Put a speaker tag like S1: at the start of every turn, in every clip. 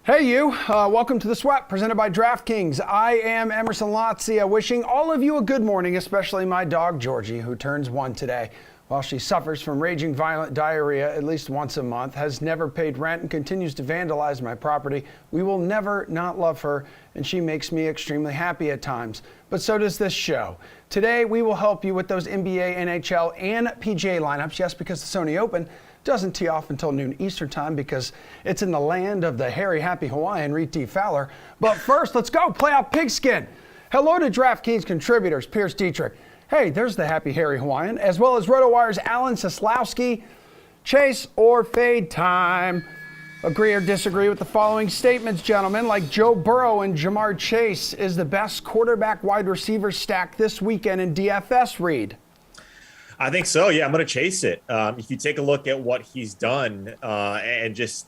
S1: Hey you, welcome to The Sweat, presented by DraftKings. I am Emerson Lotzia, wishing all of you a good morning, especially my dog Georgie, who turns 1 today. While she suffers from raging violent diarrhea at least once a month, has never paid rent, and continues to vandalize my property, we will never not love her, and she makes me extremely happy at times. But so does this show. Today, we will help you with those NBA, NHL, and PGA lineups. Yes, because the Sony Open doesn't tee off until noon Eastern time because it's in the land of the hairy, happy Hawaiian, Reed T. Fowler. But first, let's go playoff pigskin. Hello to DraftKings contributors, Pierce Dietrich. Hey, there's the happy, hairy Hawaiian, as well as RotoWire's Alan Seslowski. Chase or fade time. Agree or disagree with the following statements, gentlemen, like Joe Burrow and Jamar Chase is the best quarterback wide receiver stack this weekend in DFS, Reed?
S2: I think so. Yeah, I'm going to chase it. If you take a look at what he's done and just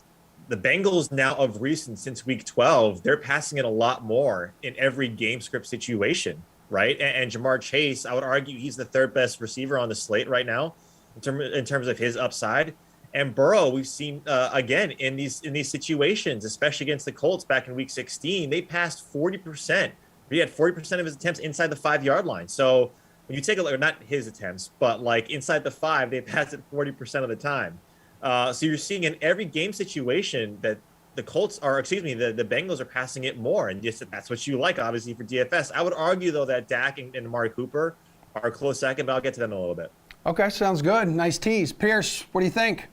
S2: the Bengals now of recent since week 12, they're passing it a lot more in every game script situation, right? And Jamar Chase, I would argue he's the third best receiver on the slate right now in terms of his upside. And Burrow, we've seen again in these situations, especially against the Colts back in week 16, they passed 40%. He had 40% of his attempts inside the 5-yard line. So when you take a look, not his attempts, but like inside the 5, they pass it 40% of the time. So you're seeing in every game situation that the Bengals are passing it more. And yes, that's what you like, obviously, for DFS. I would argue, though, that Dak and Amari Cooper are a close second, but I'll get to them in a little bit.
S1: Okay, sounds good. Nice tease. Pierce, what do you think?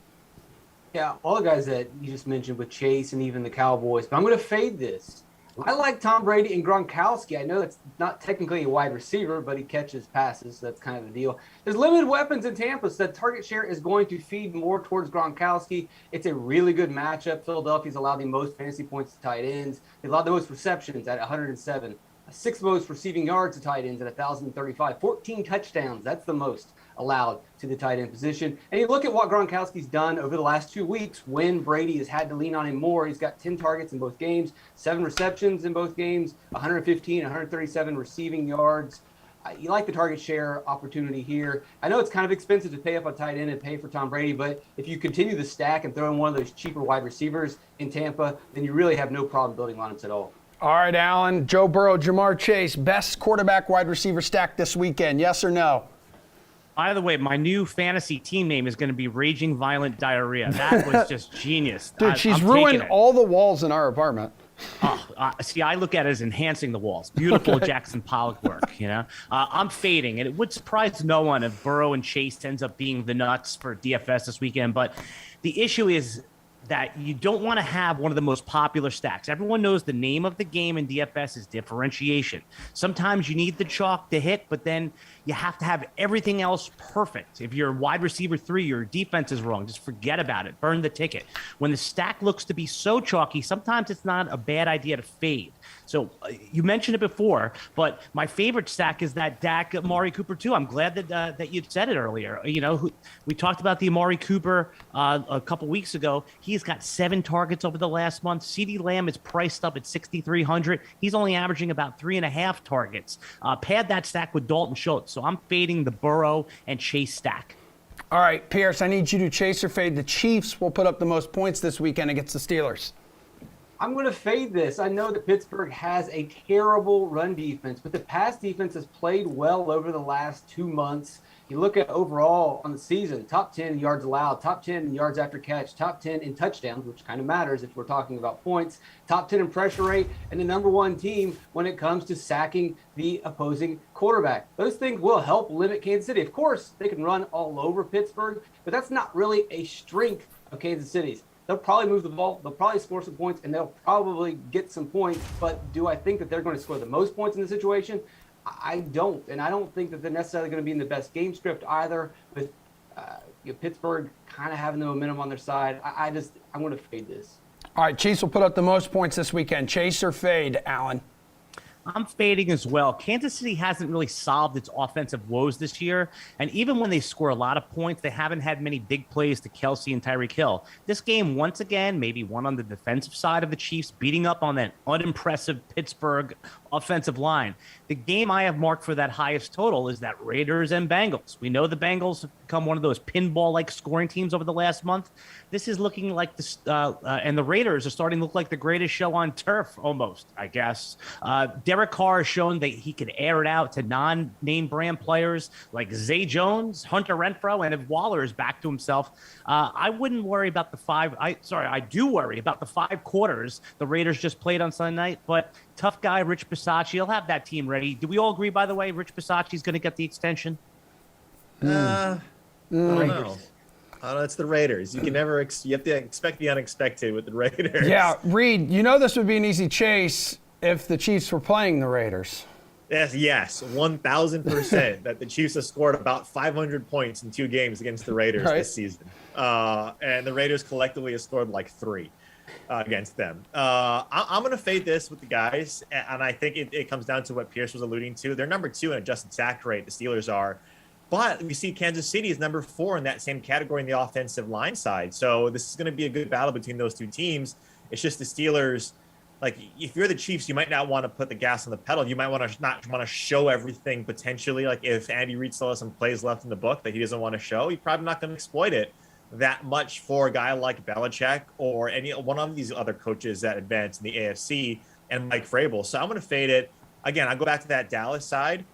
S3: Yeah, all the guys that you just mentioned with Chase and even the Cowboys, but I'm going to fade this. I like Tom Brady and Gronkowski. I know it's not technically a wide receiver, but he catches passes. That's kind of the deal. There's limited weapons in Tampa, so the target share is going to feed more towards Gronkowski. It's a really good matchup. Philadelphia's allowed the most fantasy points to tight ends. They allowed the most receptions at 107. 6th most receiving yards to tight ends at 1,035. 14 touchdowns. That's the most allowed to the tight end position. And you look at what Gronkowski's done over the last 2 weeks when Brady has had to lean on him more. He's got 10 targets in both games, 7 receptions in both games, 115, 137 receiving yards. You like the target share opportunity here. I know it's kind of expensive to pay up a tight end and pay for Tom Brady, but if you continue the stack and throw in one of those cheaper wide receivers in Tampa, then you really have no problem building lineups at all.
S1: All right, Alan, Joe Burrow, Jamar Chase, best quarterback wide receiver stack this weekend, yes or no?
S4: By the way, my new fantasy team name is going to be Raging Violent Diarrhea. That was just genius.
S1: Dude, she's ruined all the walls in our apartment.
S4: See, I look at it as enhancing the walls. Beautiful Jackson Pollock work, you know? I'm fading, and it would surprise no one if Burrow and Chase ends up being the nuts for DFS this weekend. But the issue is that you don't want to have one of the most popular stacks. Everyone knows the name of the game in DFS is differentiation. Sometimes you need the chalk to hit, but then you have to have everything else perfect. If you're wide receiver 3, your defense is wrong, just forget about it. Burn the ticket. When the stack looks to be so chalky, sometimes it's not a bad idea to fade. So you mentioned it before, but my favorite stack is that Dak Amari Cooper too. I'm glad that you said it earlier. You know, we talked about the Amari Cooper a couple weeks ago. He's got 7 targets over the last month. CeeDee Lamb is priced up at 6,300. He's only averaging about 3.5 targets. Pad that stack with Dalton Schultz. So I'm fading the Burrow and Chase stack.
S1: All right, Pierce, I need you to chase or fade. The Chiefs will put up the most points this weekend against the Steelers.
S3: I'm going to fade this. I know that Pittsburgh has a terrible run defense, but the pass defense has played well over the last 2 months. You look at overall on the season, top 10 in yards allowed, top 10 in yards after catch, top 10 in touchdowns, which kind of matters if we're talking about points, top 10 in pressure rate, and the number 1 team when it comes to sacking the opposing quarterback. Those things will help limit Kansas City. Of course, they can run all over Pittsburgh, but that's not really a strength of Kansas City's. They'll probably move the ball, they'll probably score some points, and they'll probably get some points. But do I think that they're going to score the most points in the situation? I don't. And I don't think that they're necessarily going to be in the best game script either, with Pittsburgh kind of having the momentum on their side. I'm going to fade this.
S1: All right, Chiefs will put up the most points this weekend. Chase or fade, Alan?
S4: I'm fading as well. Kansas City hasn't really solved its offensive woes this year. And even when they score a lot of points, they haven't had many big plays to Kelsey and Tyreek Hill. This game, once again, maybe one on the defensive side of the Chiefs, beating up on that unimpressive Pittsburgh offensive line. The game I have marked for that highest total is that Raiders and Bengals. We know the Bengals have become one of those pinball-like scoring teams over the last month. This is looking like this, and the Raiders are starting to look like the greatest show on turf, almost, I guess. Derek Carr has shown that he could air it out to non-name brand players like Zay Jones, Hunter Renfrow, and if Waller is back to himself, I wouldn't worry about I do worry about the 5 quarters the Raiders just played on Sunday night, but tough guy Rich Bisaccia, he'll have that team ready. Do we all agree, by the way, Rich Bisaccia's going to get the extension?
S2: I don't know. It's the Raiders. You can never you have to expect the unexpected with the Raiders.
S1: Yeah, Reed, you know this would be an easy chase if the Chiefs were playing the Raiders.
S2: Yes, 1,000% that the Chiefs have scored about 500 points in 2 games against the Raiders this season. And the Raiders collectively have scored like 3 against them. I'm going to fade this with the guys, and I think it comes down to what Pierce was alluding to. They're number 2 in adjusted sack rate, the Steelers are. But we see Kansas City is number 4 in that same category in the offensive line side. So this is going to be a good battle between those 2 teams. It's just the Steelers, like if you're the Chiefs, you might not want to put the gas on the pedal. You might want to not want to show everything potentially. Like if Andy Reid still has some plays left in the book that he doesn't want to show, he's probably not going to exploit it that much for a guy like Belichick or any one of these other coaches that advance in the AFC and Mike Vrabel. So I'm going to fade it. Again, I'll go back to that Dallas side.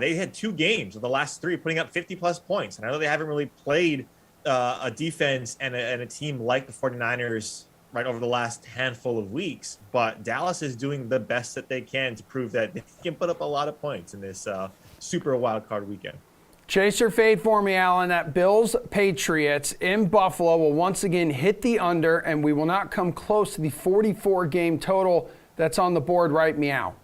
S2: They had 2 games of the last 3 putting up 50-plus points. And I know they haven't really played a defense and a team like the 49ers right over the last handful of weeks. But Dallas is doing the best that they can to prove that they can put up a lot of points in this super wild card weekend.
S1: Chase or fade for me, Alan. That Bills-Patriots in Buffalo will once again hit the under, and we will not come close to the 44-game total that's on the board right meow.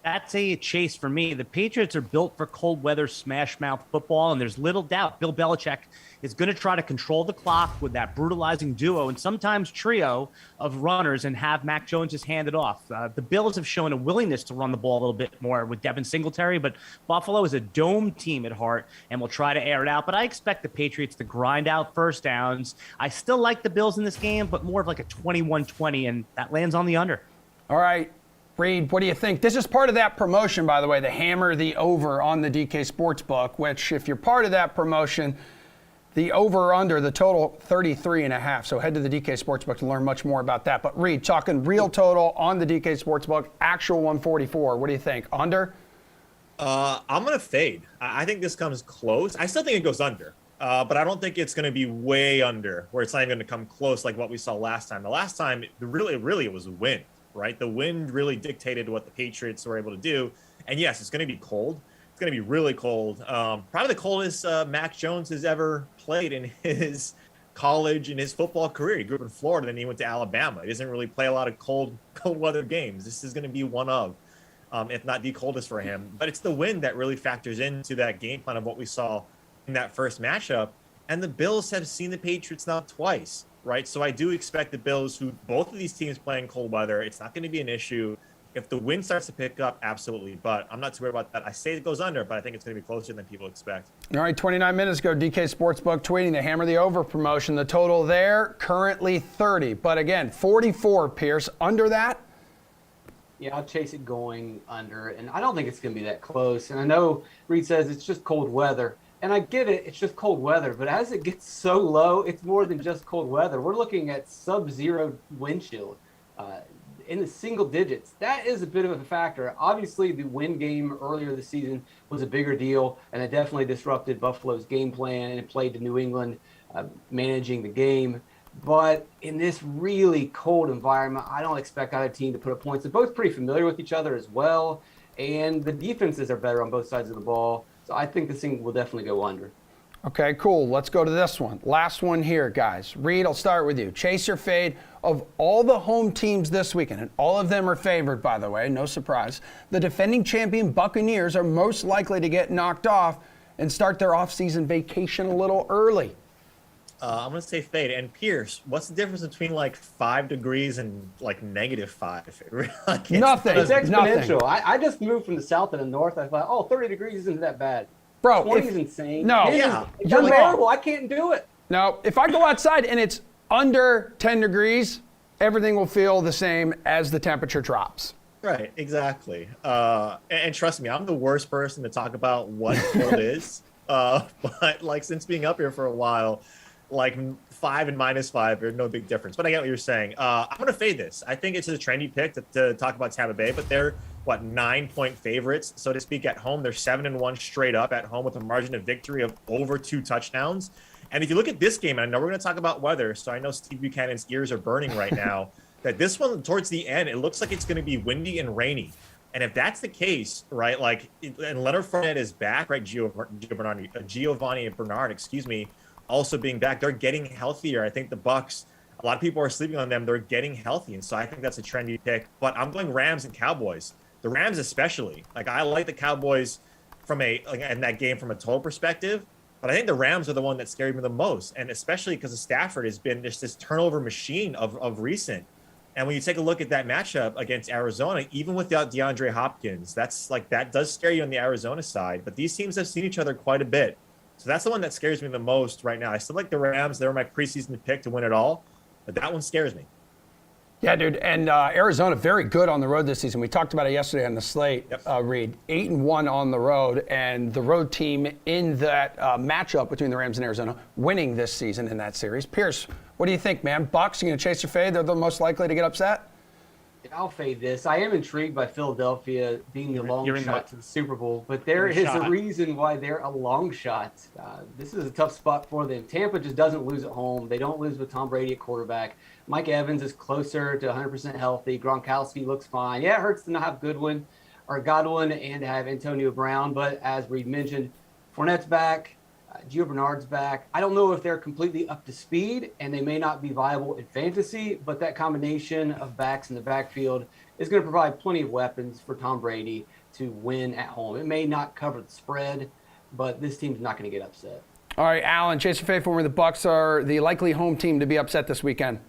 S4: That's a chase for me. The Patriots are built for cold weather smash mouth football, and there's little doubt Bill Belichick is going to try to control the clock with that brutalizing duo and sometimes trio of runners and have Mac Jones just hand it off. The Bills have shown a willingness to run the ball a little bit more with Devin Singletary, but Buffalo is a dome team at heart and will try to air it out. But I expect the Patriots to grind out first downs. I still like the Bills in this game, but more of like a 21-20, and that lands on the under.
S1: All right. Reed, what do you think? This is part of that promotion, by the way, the hammer the over on the DK Sportsbook, which if you're part of that promotion, the over or under, the total 33.5. So head to the DK Sportsbook to learn much more about that. But Reed, talking real total on the DK Sportsbook, actual 144. What do you think? Under?
S2: I'm going to fade. I think this comes close. I still think it goes under. But I don't think it's going to be way under where it's not even going to come close like what we saw last time. The last time, really, it was a win. Right, the wind really dictated what the Patriots were able to do, and yes, it's going to be cold. It's going to be really cold. Probably the coldest Mac Jones has ever played in his college and his football career. He grew up in Florida, then he went to Alabama. He doesn't really play a lot of cold weather games. This is going to be one of, if not the coldest for him. But it's the wind that really factors into that game plan of what we saw in that first matchup. And the Bills have seen the Patriots now twice. Right, so I do expect the Bills, who both of these teams play in cold weather, it's not going to be an issue. If the wind starts to pick up, absolutely. But I'm not too worried about that. I say it goes under, but I think it's going to be closer than people expect.
S1: All right, 29 minutes ago, DK Sportsbook tweeting the hammer the over promotion. The total there, currently 30. But again, 44, Pierce. Under that?
S3: Yeah, I'll chase it going under. And I don't think it's going to be that close. And I know Reed says it's just cold weather. And I get it, it's just cold weather, but as it gets so low, it's more than just cold weather. We're looking at sub-zero wind chill in the single digits. That is a bit of a factor. Obviously, the wind game earlier this season was a bigger deal, and it definitely disrupted Buffalo's game plan, and it played to New England managing the game. But in this really cold environment, I don't expect either team to put up points. They're both pretty familiar with each other as well, and the defenses are better on both sides of the ball. So I think this thing will definitely go under.
S1: Okay, cool. Let's go to this one. Last one here, guys. Reed, I'll start with you. Chase or fade of all the home teams this weekend, and all of them are favored, by the way, no surprise. The defending champion Buccaneers are most likely to get knocked off and start their offseason vacation a little early.
S2: I'm gonna say fade. And Pierce, what's the difference between like 5 degrees and like -5?
S1: Nothing.
S3: It's exponential.
S1: Nothing.
S3: I just moved from the south to the north. I thought, oh, 30 degrees isn't that bad.
S1: Bro,
S3: 20 is insane.
S1: No.
S3: 10
S2: Yeah.
S3: it's
S1: You're
S3: unbearable. I can't do it.
S1: No, if I go outside and it's under 10 degrees, everything will feel the same as the temperature drops.
S2: Right, exactly. And trust me, I'm the worst person to talk about what cold is. But like since being up here for a while, like 5 and -5 are no big difference. But I get what you're saying. I'm gonna fade this. I think it's a trendy pick to talk about Tampa Bay, but they're 9-point favorites, so to speak, at home. They're 7-1 straight up at home with a margin of victory of over 2 touchdowns. And if you look at this game, and I know we're gonna talk about weather, so I know Steve Buchanan's ears are burning right now. That this one towards the end, it looks like it's going to be windy and rainy. And if that's the case, right, like, and Leonard Fournette is back, right, Giovanni Bernard, excuse me, also being back, they're getting healthier. I think the Bucks, a lot of people are sleeping on them. They're getting healthy. And so I think that's a trendy pick. But I'm going Rams and Cowboys. The Rams especially. Like, I like the Cowboys in that game from a total perspective. But I think the Rams are the one that scared me the most. And especially because Stafford has been just this turnover machine of recent. And when you take a look at that matchup against Arizona, even without DeAndre Hopkins, that does scare you on the Arizona side. But these teams have seen each other quite a bit. So that's the one that scares me the most right now. I still like the Rams. They were my preseason pick to win it all. But that one scares me.
S1: Yeah, dude. And Arizona, very good on the road this season. We talked about it yesterday on the slate,
S2: Yep.
S1: Reed. 8-1 on the road. And the road team in that matchup between the Rams and Arizona winning this season in that series. Pierce, what do you think, man? Bucks, you going to chase or fade? They're the most likely to get upset?
S3: I'll fade this. I am intrigued by Philadelphia being the long shot to the Super Bowl, but there
S4: You're
S3: is
S4: shot.
S3: a reason why they're a long shot. This is a tough spot for them. Tampa just doesn't lose at home. They don't lose with Tom Brady at quarterback. Mike Evans is closer to 100% healthy. Gronkowski looks fine. Yeah, it hurts to not have Godwin and have Antonio Brown, but as Reed mentioned, Fournette's back. Gio Bernard's back. I don't know if they're completely up to speed, and they may not be viable in fantasy, but that combination of backs in the backfield is going to provide plenty of weapons for Tom Brady to win at home. It may not cover the spread, but this team's not going to get upset.
S1: All right, Alan, chase or fade for me. The Bucks are the likely home team to be upset this weekend.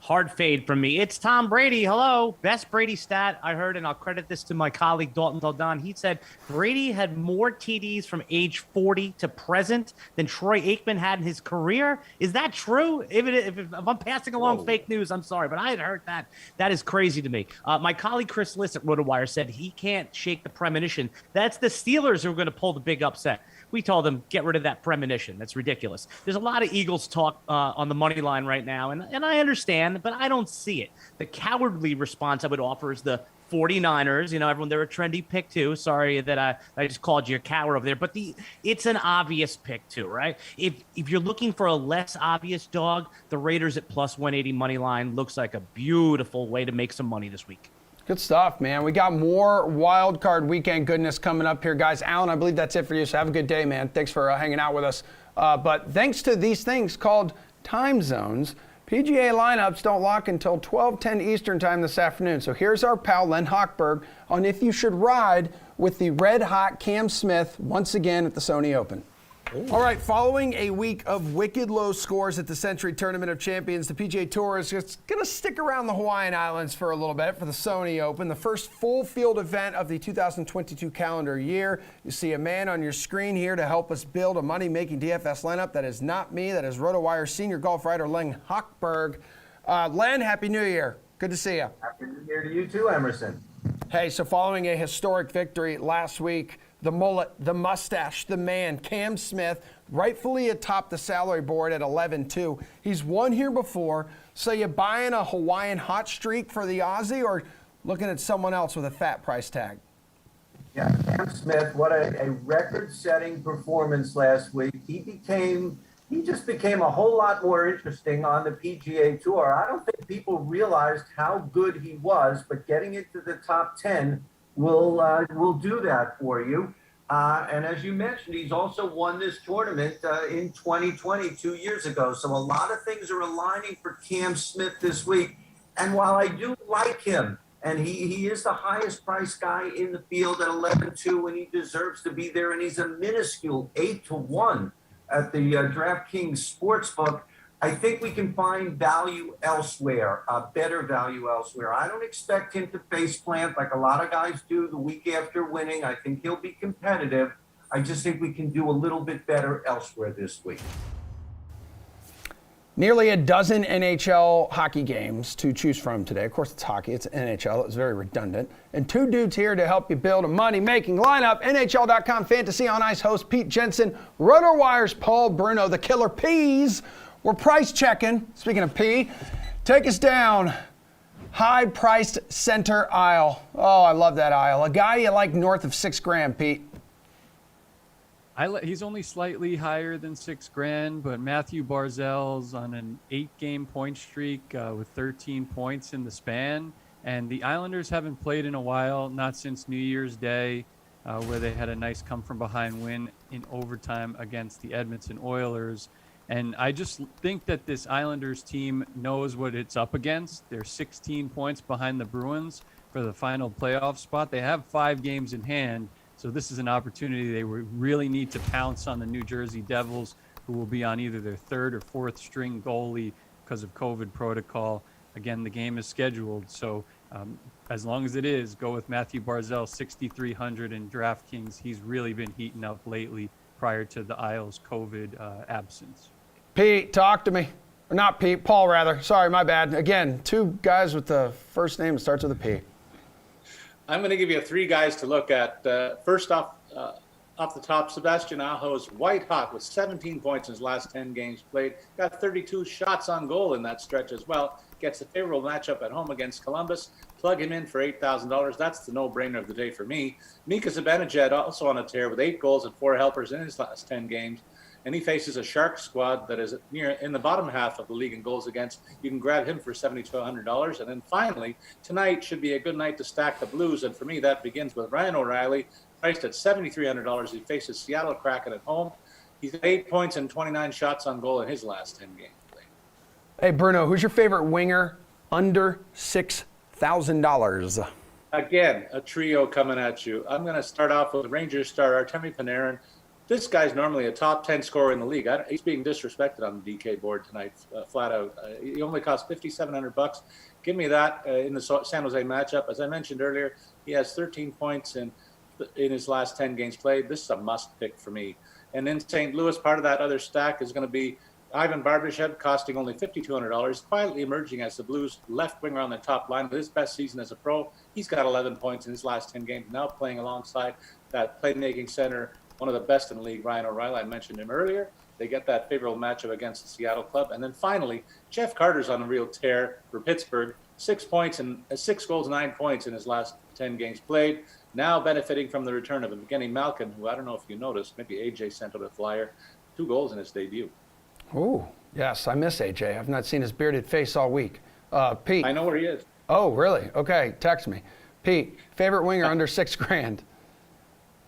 S4: Hard fade from me. It's Tom Brady. Hello. Best Brady stat I heard, and I'll credit this to my colleague Dalton Daldon. He said Brady had more TDs from age 40 to present than Troy Aikman had in his career. Is that true? If I'm passing along fake news, I'm sorry, but I had heard that. That is crazy to me. My colleague Chris Liss at RotoWire said he can't shake the premonition. That's the Steelers who are going to pull the big upset. We told them, get rid of that premonition. That's ridiculous. There's a lot of Eagles talk on the money line right now, and I understand, but I don't see it. The cowardly response I would offer is the 49ers. You know, everyone, they're a trendy pick too. Sorry that I just called you a coward over there, but it's an obvious pick too, right? If you're looking for a less obvious dog, the Raiders at plus 180 money line looks like a beautiful way to make some money this week.
S1: Good stuff, man. We got more wild card weekend goodness coming up here, guys. Alan, I believe that's it for you, so have a good day, man. Thanks for hanging out with us. But thanks to these things called time zones, PGA lineups don't lock until 12:10 Eastern time this afternoon. So here's our pal Len Hochberg on if you should ride with the red-hot Cam Smith once again at the Sony Open. Ooh. All right, following a week of wicked low scores at the Century Tournament of Champions, the PGA Tour is just going to stick around the Hawaiian Islands for a little bit for the Sony Open, the first full field event of the 2022 calendar year. You see a man on your screen here to help us build a money-making DFS lineup. That is not me. That is RotoWire senior golf writer Len Hochberg. Len, Happy New Year. Good to see you.
S5: Happy New Year to you too, Emerson.
S1: Hey, so following a historic victory last week, the mullet, the mustache, the man, Cam Smith, rightfully atop the salary board at 11-2. He's won here before. So you buying a Hawaiian hot streak for the Aussie or looking at someone else with a fat price tag?
S5: Yeah, Cam Smith, what a record-setting performance last week. He just became a whole lot more interesting on the PGA Tour. I don't think people realized how good he was, but getting into the top 10 will do that for you. And as you mentioned, he's also won this tournament in 2020, 2 years ago. So a lot of things are aligning for Cam Smith this week. And while I do like him, and he is the highest priced guy in the field at 11-2, and he deserves to be there, and he's a minuscule 8-1 at the DraftKings Sportsbook. I think we can find value elsewhere, better value elsewhere. I don't expect him to face plant like a lot of guys do the week after winning. I think he'll be competitive. I just think we can do a little bit better elsewhere this week.
S1: Nearly a dozen NHL hockey games to choose from today. Of course, it's hockey. It's NHL. It's very redundant. And two dudes here to help you build a money-making lineup. NHL.com Fantasy on Ice host Pete Jensen. RotoWire's Paul Bruno, the Killer P's. We're price checking. Speaking of P, take us down. High-priced center aisle. Oh, I love that aisle. A guy you like north of $6,000, Pete.
S6: He's only slightly higher than $6,000, but Matthew Barzal's on an 8-game point streak with 13 points in the span. And the Islanders haven't played in a while, not since New Year's Day, where they had a nice come-from-behind win in overtime against the Edmonton Oilers. And I just think that this Islanders team knows what it's up against. They're 16 points behind the Bruins for the final playoff spot. They have 5 games in hand. So this is an opportunity they really need to pounce on the New Jersey Devils, who will be on either their third or fourth string goalie because of COVID protocol. Again, the game is scheduled. So as long as it is, go with Matthew Barzal, 6,300 in DraftKings. He's really been heating up lately prior to the Isles' COVID absence.
S1: Pete, talk to me. Or not Pete, Paul rather. Sorry, my bad. Again, two guys with the first name that starts with a P.
S7: I'm going to give you 3 guys to look at. First off the top, Sebastian Aho's white hot with 17 points in his last 10 games played. Got 32 shots on goal in that stretch as well. Gets a favorable matchup at home against Columbus. Plug him in for $8,000. That's the no-brainer of the day for me. Mika Zibanejad also on a tear with 8 goals and 4 helpers in his last 10 games. And he faces a Sharks squad that is near in the bottom half of the league in goals against. You can grab him for $7,200. And then finally, tonight should be a good night to stack the Blues. And for me, that begins with Ryan O'Reilly, priced at $7,300. He faces Seattle Kraken at home. He's got 8 points and 29 shots on goal in his last 10 games played.
S1: Hey, Bruno, who's your favorite winger under $6,000?
S7: Again, a trio coming at you. I'm going to start off with Rangers star Timmy Paneran. This guy's normally a top 10 scorer in the league. He's being disrespected on the DK board tonight, flat out. He only cost $5,700. Give me that in the San Jose matchup. As I mentioned earlier, he has 13 points in his last 10 games played. This is a must pick for me. And in St. Louis, part of that other stack is going to be Ivan Barbashev, costing only $5,200, quietly emerging as the Blues left winger on the top line with his best season as a pro. He's got 11 points in his last 10 games, now playing alongside that playmaking center, one of the best in the league, Ryan O'Reilly. I mentioned him earlier. They get that favorable matchup against the Seattle club. And then finally, Jeff Carter's on a real tear for Pittsburgh. 6 points and 6 goals, 9 points in his last 10 games played. Now benefiting from the return of Evgeny Malkin, who I don't know if you noticed, maybe AJ sent out a flyer, 2 goals in his debut.
S1: Oh, yes, I miss AJ. I've not seen his bearded face all week. Pete.
S7: I know where he is.
S1: Oh, really? Okay, text me. Pete, favorite winger under $6,000?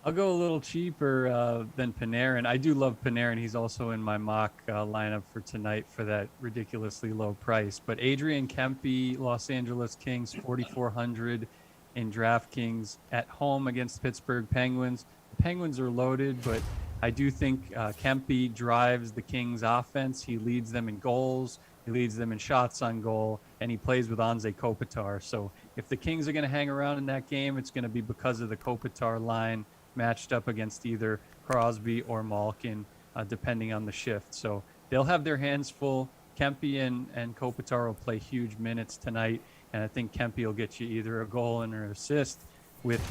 S6: I'll go a little cheaper than Paneran. I do love Paneran. He's also in my mock lineup for tonight for that ridiculously low price. But Adrian Kempe, Los Angeles Kings, 4,400 in DraftKings at home against Pittsburgh Penguins. The Penguins are loaded, but I do think Kempe drives the Kings offense. He leads them in goals. He leads them in shots on goal, and he plays with Anze Kopitar. So if the Kings are going to hang around in that game, it's going to be because of the Kopitar line matched up against either Crosby or Malkin, depending on the shift. So they'll have their hands full. Kempe and Kopitar will play huge minutes tonight, and I think Kempe will get you either a goal and an assist with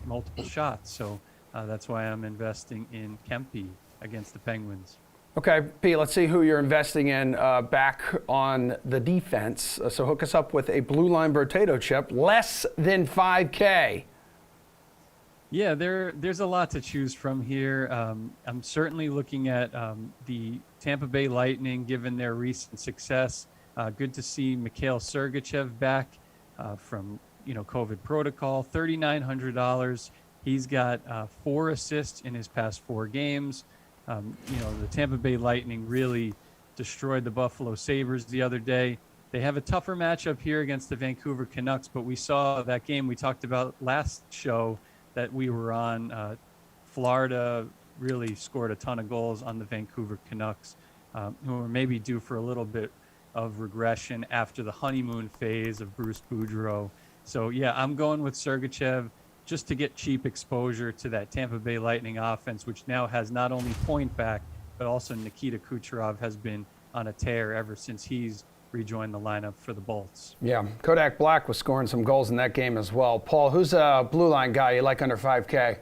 S6: multiple shots. So that's why I'm investing in Kempe against the Penguins.
S1: Okay, Pete, let's see who you're investing in back on the defense. So hook us up with a blue line potato chip, less than $5K.
S6: Yeah, there's a lot to choose from here. I'm certainly looking at the Tampa Bay Lightning, given their recent success. Good to see Mikhail Sergachev back from COVID protocol. $3,900. He's got 4 assists in his past 4 games. The Tampa Bay Lightning really destroyed the Buffalo Sabres the other day. They have a tougher matchup here against the Vancouver Canucks, but we saw that game we talked about last show that we were on. Florida really scored a ton of goals on the Vancouver Canucks. who are maybe due for a little bit of regression after the honeymoon phase of Bruce Boudreau. So, yeah, I'm going with Sergachev just to get cheap exposure to that Tampa Bay Lightning offense, which now has not only Point back, but also Nikita Kucherov has been on a tear ever since he's rejoined the lineup for the Bolts.
S1: Yeah, Kodak Black was scoring some goals in that game as well. Paul, who's a blue line guy you like under 5K?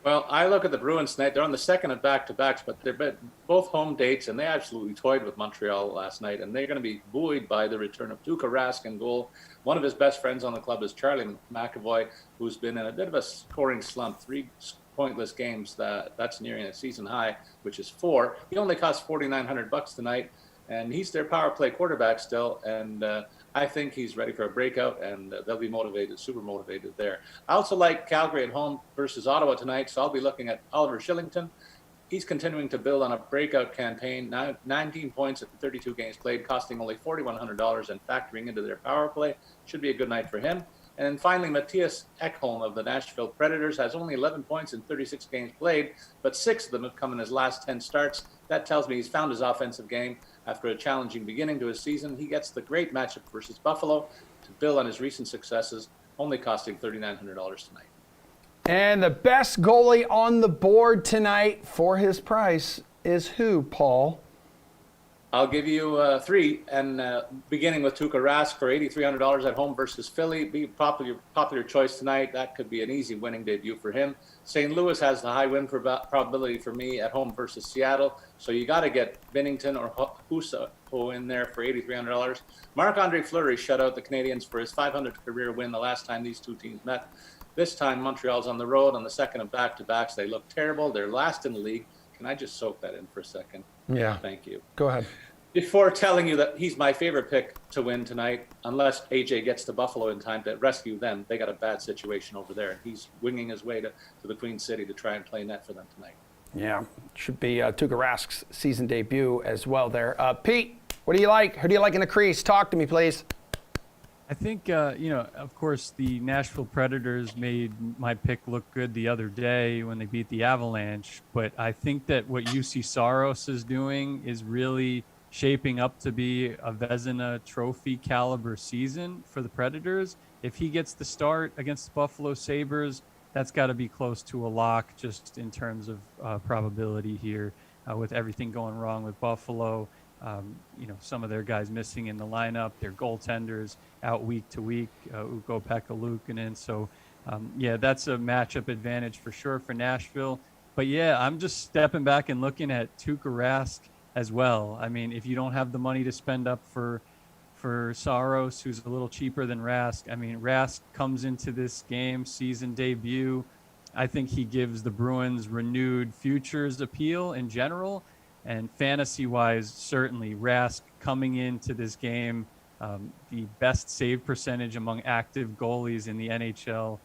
S7: Well, I look at the Bruins tonight. They're on the second of back-to-backs, but they're both home dates, and they absolutely toyed with Montreal last night, and they're going to be buoyed by the return of Tuukka Rask in goal. One of his best friends on the club is Charlie McAvoy, who's been in a bit of a scoring slump, 3 pointless games. That's nearing a season high, which is 4. He only cost $4,900 tonight, and he's their power play quarterback still, and I think he's ready for a breakout, and they'll be motivated, super motivated there. I also like Calgary at home versus Ottawa tonight, so I'll be looking at Oliver Shillington. He's continuing to build on a breakout campaign, 19 points in 32 games played, costing only $4,100 and factoring into their power play. Should be a good night for him. And then finally, Matthias Ekholm of the Nashville Predators has only 11 points in 36 games played, but 6 of them have come in his last 10 starts. That tells me he's found his offensive game. After a challenging beginning to his season, he gets the great matchup versus Buffalo to build on his recent successes, only costing $3,900 tonight.
S1: And the best goalie on the board tonight for his price is who, Paul?
S7: I'll give you 3, and beginning with Tuukka Rask for $8,300 at home versus Philly. Be popular choice tonight. That could be an easy winning debut for him. St. Louis has the high win probability for me at home versus Seattle. So you got to get Binnington or Husso in there for $8,300. Marc-Andre Fleury shut out the Canadians for his 500th career win the last time these two teams met. This time Montreal's on the road on the second of back-to-backs. They look terrible. They're last in the league. Can I just soak that in for a second?
S1: Yeah.
S7: Thank you.
S1: Go ahead.
S7: Before telling you that he's my favorite pick to win tonight, unless AJ gets to Buffalo in time to rescue them, they got a bad situation over there. He's winging his way to the Queen City to try and play net for them tonight.
S1: Yeah, should be Tuukka Rask's season debut as well there. Pete, what do you like? Who do you like in the crease? Talk to me, please.
S6: I think, of course, the Nashville Predators made my pick look good the other day when they beat the Avalanche. But I think that what UC Saros is doing is really shaping up to be a Vezina Trophy caliber season for the Predators. If he gets the start against the Buffalo Sabres, that's got to be close to a lock just in terms of probability here with everything going wrong with Buffalo. Some of their guys missing in the lineup, their goaltenders out week to week, Ukko-Pekka Luukkonen. So, that's a matchup advantage for sure for Nashville. But, I'm just stepping back and looking at Tuukka Rask as well. I mean, if you don't have the money to spend up for Saros, who's a little cheaper than Rask, Rask comes into this game, season debut. I think he gives the Bruins renewed futures appeal in general. And fantasy-wise, certainly Rask coming into this game, the best save percentage among active goalies in the NHL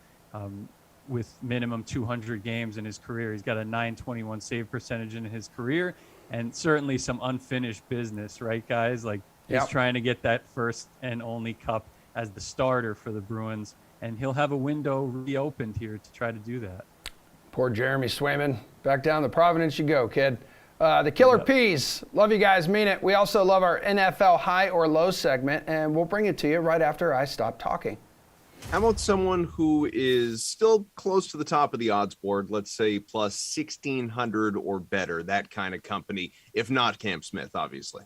S6: with minimum 200 games in his career. He's got a .921 save percentage in his career, and certainly some unfinished business, right, guys? Like, he's trying to get that first and only cup as the starter for the Bruins, and he'll have a window reopened here to try to do that.
S1: Poor Jeremy Swayman. Back down to Providence you go, kid. The Killer Peas. Love you guys, mean it. We also love our NFL high or low segment, and we'll bring it to you right after I stop talking.
S8: How about someone who is still close to the top of the odds board, let's say plus 1,600 or better, that kind of company, if not Cam Smith, obviously?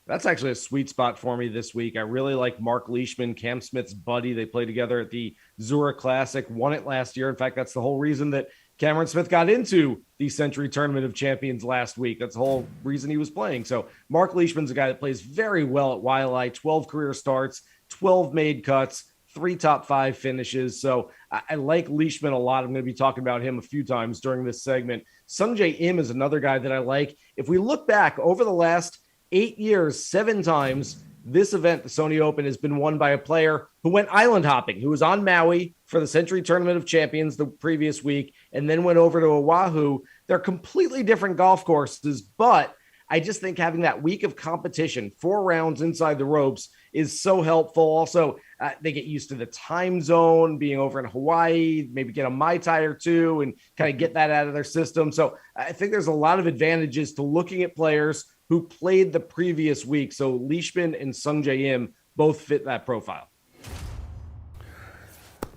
S9: That's actually a sweet spot for me this week. I really like Mark Leishman, Cam Smith's buddy. They played together at the Zurich Classic, won it last year. In fact, that's the whole reason that Cameron Smith got into the Century Tournament of Champions last week. That's the whole reason he was playing. So Mark Leishman's a guy that plays very well at Wiley, 12 career starts, 12 made cuts, 3 top 5 finishes. So I like Leishman a lot. I'm going to be talking about him a few times during this segment. Sungjae Im is another guy that I like. If we look back over the last 8 years, 7 times, this event, the Sony Open, has been won by a player who went island hopping, who was on Maui for the Century Tournament of Champions the previous week, and then went over to Oahu. They're completely different golf courses, but I just think having that week of competition, 4 rounds inside the ropes, is so helpful. Also, they get used to the time zone, being over in Hawaii, maybe get a Mai Tai or 2 and kind of get that out of their system. So I think there's a lot of advantages to looking at players who played the previous week. So Leishman and Sung Jae Im both fit that profile.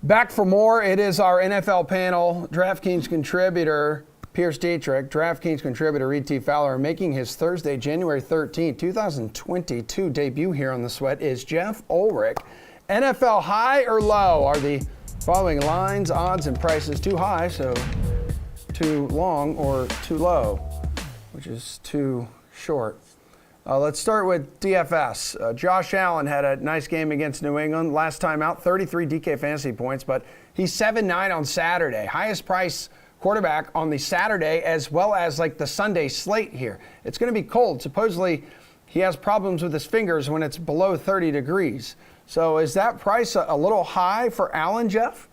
S1: Back for more. It is our NFL panel. DraftKings contributor Pierce Dietrich, DraftKings contributor Reed T. Fowler, making his Thursday, January 13, 2022 debut here on The Sweat is Jeff Ulrich. NFL high or low? Are the following lines, odds, and prices too high, so too long, or too low, which is too short? Let's start with DFS. Josh Allen had a nice game against New England. Last time out, 33 DK fantasy points, but he's 7-9 on Saturday. Highest price quarterback on the Saturday as well as like the Sunday slate here. It's going to be cold. Supposedly, he has problems with his fingers when it's below 30 degrees. So is that price a little high for Allen, Jeff?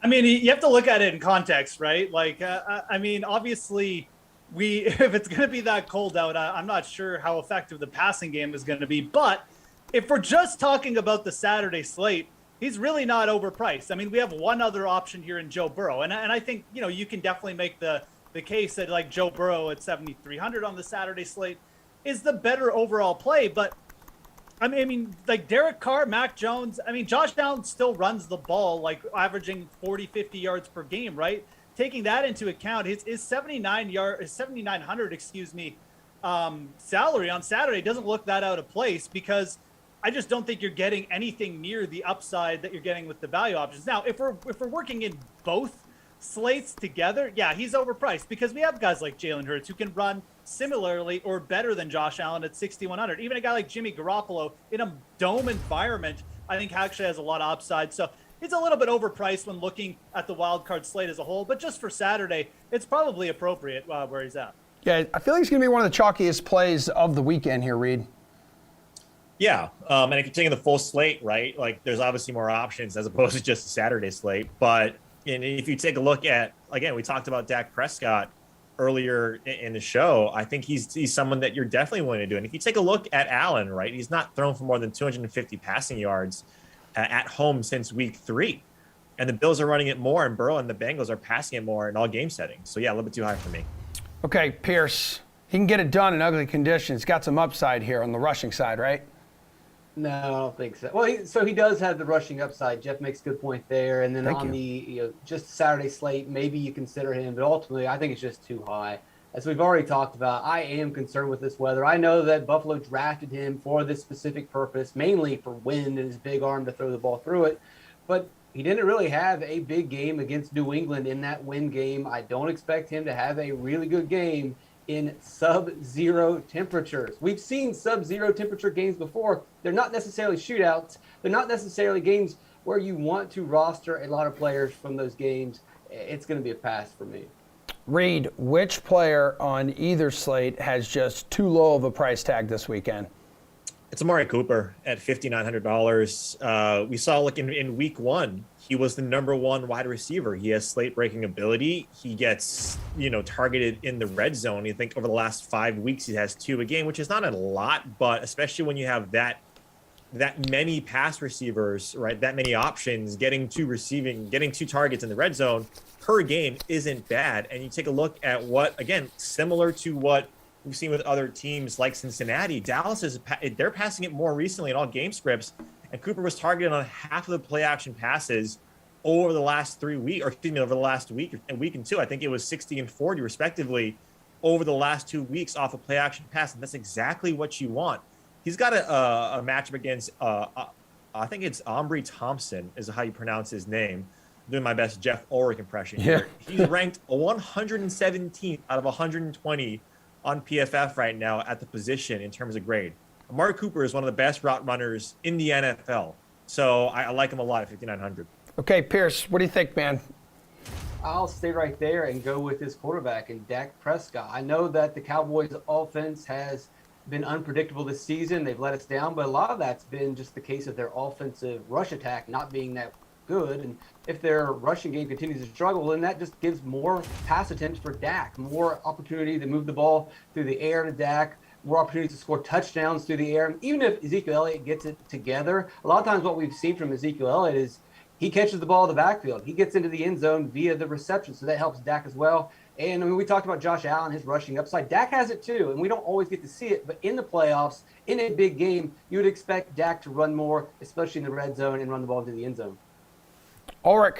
S10: I mean, you have to look at it in context, right? Like, I mean, obviously, if it's going to be that cold out, I'm not sure how effective the passing game is going to be. But if we're just talking about the Saturday slate, he's really not overpriced. I mean, we have one other option here in Joe Burrow. And I think, you know, you can definitely make the case that like Joe Burrow at 7,300 on the Saturday slate is the better overall play. But I mean, like Derek Carr, Mac Jones, I mean, Josh Allen still runs the ball, like averaging 40, 50 yards per game, right? Taking that into account, his 7,900, salary on Saturday doesn't look that out of place because I just don't think you're getting anything near the upside that you're getting with the value options. Now, if we're working in both slates together, yeah, he's overpriced because we have guys like Jalen Hurts who can run similarly or better than Josh Allen at 6,100. Even a guy like Jimmy Garoppolo in a dome environment, I think actually has a lot of upside. So it's a little bit overpriced when looking at the wild card slate as a whole, but just for Saturday, it's probably appropriate where he's at.
S1: Yeah, I feel like he's going to be one of the chalkiest plays of the weekend here, Reed.
S2: Yeah, and if you're taking the full slate, right, like there's obviously more options as opposed to just a Saturday slate. But if you take a look at, again, we talked about Dak Prescott earlier in the show. I think he's someone that you're definitely willing to do. And if you take a look at Allen, right, he's not thrown for more than 250 passing yards at home since week 3. And the Bills are running it more, and Burrow and the Bengals are passing it more in all game settings. So, yeah, a little bit too high for me.
S1: Okay, Pierce, he can get it done in ugly conditions. Got some upside here on the rushing side, right?
S3: No, I don't think so. Well, he does have the rushing upside. Jeff makes a good point there. And then just Saturday slate, maybe you consider him, but ultimately I think it's just too high. As we've already talked about, I am concerned with this weather. I know that Buffalo drafted him for this specific purpose, mainly for wind and his big arm to throw the ball through it. But he didn't really have a big game against New England in that wind game. I don't expect him to have a really good game in sub-zero temperatures. We've seen sub-zero temperature games before. They're not necessarily shootouts. They're not necessarily games where you want to roster a lot of players from those games. It's going to be a pass for me.
S1: Reed, which player on either slate has just too low of a price tag this weekend?
S2: It's Amari Cooper at $5,900. We saw, like, in week 1, he was the number 1 wide receiver. He has slate-breaking ability. He gets, targeted in the red zone. You think over the last 5 weeks, he has 2 a game, which is not a lot, but especially when you have that many pass receivers, right, that many options, getting 2 targets in the red zone per game isn't bad. And you take a look at what, again, similar to what we've seen with other teams like Cincinnati, Dallas they're passing it more recently in all game scripts, and Cooper was targeted on half of the play action passes over the last 3 weeks, over the last week and 2. I think it was 60 and 40 respectively over the last 2 weeks off a play action pass, and that's exactly what you want. He's got a matchup against I think it's Amari Thompson is how you pronounce his name. I'm doing my best Jeff Ulrich impression here. He's ranked 117th out of 120 on PFF right now at the position in terms of grade. Amari Cooper is one of the best route runners in the NFL. So I like him a lot at 5,900.
S1: Okay, Pierce, what do you think, man?
S3: I'll stay right there and go with his quarterback and Dak Prescott. I know that the Cowboys offense has been unpredictable this season. They've let us down, but a lot of that's been just the case of their offensive rush attack not being that good. And if their rushing game continues to struggle, then that just gives more pass attempts for Dak, more opportunity to move the ball through the air to Dak, more opportunities to score touchdowns through the air. Even if Ezekiel Elliott gets it together, a lot of times what we've seen from Ezekiel Elliott is he catches the ball in the backfield. He gets into the end zone via the reception, so that helps Dak as well. And I mean, we talked about Josh Allen, his rushing upside. Dak has it too, and we don't always get to see it. But in the playoffs, in a big game, you would expect Dak to run more, especially in the red zone, and run the ball into the end zone.
S1: Ulrich.